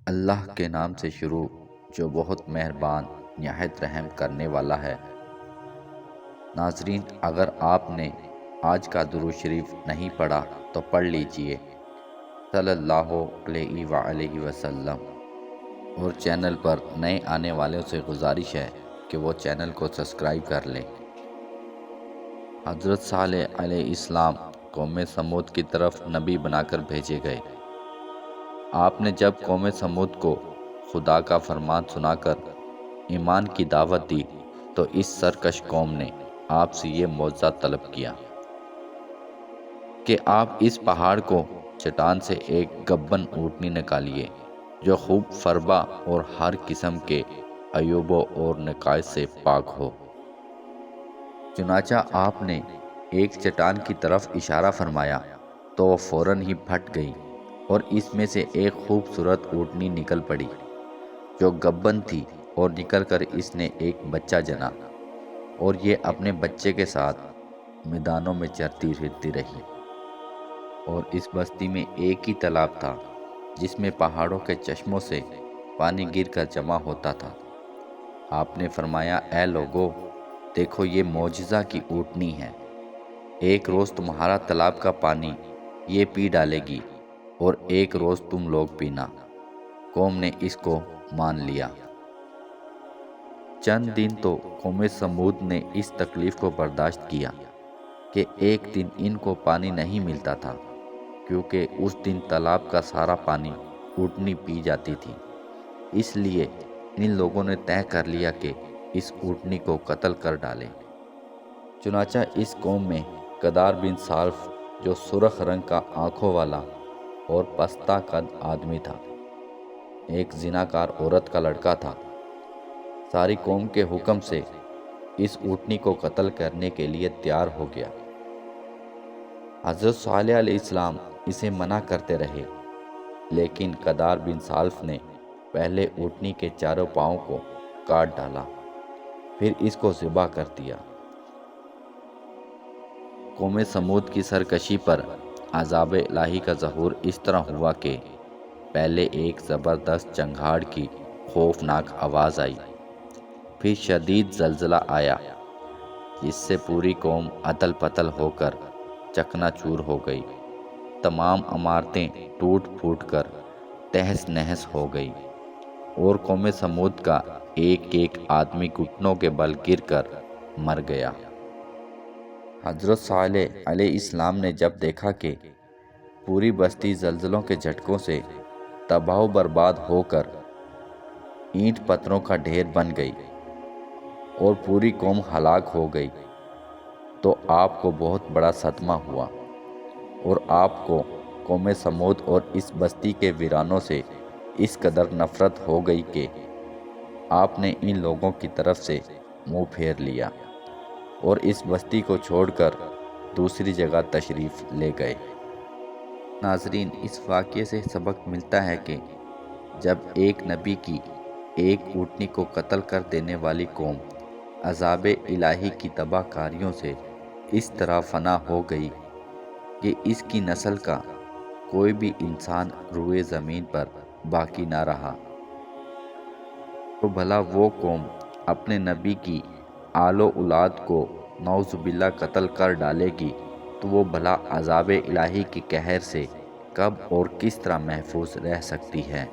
اللہ کے نام سے شروع جو بہت مہربان نہایت رحم کرنے والا ہے۔ ناظرین، اگر آپ نے آج کا درود شریف نہیں پڑھا تو پڑھ لیجئے صلی اللہ علیہ وآلہ وسلم، اور چینل پر نئے آنے والوں سے گزارش ہے کہ وہ چینل کو سبسکرائب کر لیں۔ حضرت صالح علیہ السلام قوم سمود کی طرف نبی بنا کر بھیجے گئے۔ آپ نے جب قوم سمود کو خدا کا فرمان سنا کر ایمان کی دعوت دی تو اس سرکش قوم نے آپ سے یہ معجزہ طلب کیا کہ آپ اس پہاڑ کو چٹان سے ایک گبن اونٹنی نکالیے جو خوب فربا اور ہر قسم کے عیوبوں اور نقائص سے پاک ہو۔ چنانچہ آپ نے ایک چٹان کی طرف اشارہ فرمایا تو وہ فوراً ہی پھٹ گئی اور اس میں سے ایک خوبصورت اونٹنی نکل پڑی جو گبن تھی، اور نکل کر اس نے ایک بچہ جنا، اور یہ اپنے بچے کے ساتھ میدانوں میں چرتی پھرتی رہی۔ اور اس بستی میں ایک ہی تالاب تھا جس میں پہاڑوں کے چشموں سے پانی گر کر جمع ہوتا تھا۔ آپ نے فرمایا، اے لوگو، دیکھو یہ معجزہ کی اونٹنی ہے، ایک روز تمہارا تالاب کا پانی یہ پی ڈالے گی اور ایک روز تم لوگ پینا۔ قوم نے اس کو مان لیا۔ چند دن تو قوم سمود نے اس تکلیف کو برداشت کیا کہ ایک دن ان کو پانی نہیں ملتا تھا، کیونکہ اس دن تالاب کا سارا پانی اونٹنی پی جاتی تھی۔ اس لیے ان لوگوں نے طے کر لیا کہ اس اونٹنی کو قتل کر ڈالیں۔ چنانچہ اس قوم میں قدار بن صالف، جو سرخ رنگ کا آنکھوں والا اور پستہ قد آدمی تھا، ایک زناکار عورت کا لڑکا تھا، ساری قوم کے حکم سے اس اونٹنی کو قتل کرنے کے لیے تیار ہو گیا۔ حضرت صالح علیہ السلام اسے منع کرتے رہے، لیکن قدار بن صالف نے پہلے اونٹنی کے چاروں پاؤں کو کاٹ ڈالا، پھر اس کو ذبح کر دیا۔ قوم سمود کی سرکشی پر عذاب الہی کا ظہور اس طرح ہوا کہ پہلے ایک زبردست چنگھاڑ کی خوفناک آواز آئی، پھر شدید زلزلہ آیا جس سے پوری قوم ادل پتل ہو کر چکنا چور ہو گئی۔ تمام عمارتیں ٹوٹ پھوٹ کر تہس نہس ہو گئی، اور قوم سمود کا ایک ایک آدمی گھٹنوں کے بل گر کر مر گیا۔ حضرت صالح علیہ السلام نے جب دیکھا کہ پوری بستی زلزلوں کے جھٹکوں سے تباہ و برباد ہو کر اینٹ پتھروں کا ڈھیر بن گئی اور پوری قوم ہلاک ہو گئی، تو آپ کو بہت بڑا صدمہ ہوا، اور آپ کو قوم سمود اور اس بستی کے ویرانوں سے اس قدر نفرت ہو گئی کہ آپ نے ان لوگوں کی طرف سے منہ پھیر لیا اور اس بستی کو چھوڑ کر دوسری جگہ تشریف لے گئے۔ ناظرین، اس واقعے سے سبق ملتا ہے کہ جب ایک نبی کی ایک اونٹنی کو قتل کر دینے والی قوم عذاب الہی کی تباہ کاریوں سے اس طرح فنا ہو گئی کہ اس کی نسل کا کوئی بھی انسان روئے زمین پر باقی نہ رہا، تو بھلا وہ قوم اپنے نبی کی آل و اولاد کو نعوذ باللہ قتل کر ڈالے گی تو وہ بھلا عذاب الہی کے قہر سے کب اور کس طرح محفوظ رہ سکتی ہے؟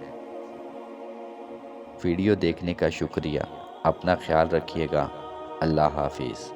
ویڈیو دیکھنے کا شکریہ، اپنا خیال رکھیے گا، اللہ حافظ۔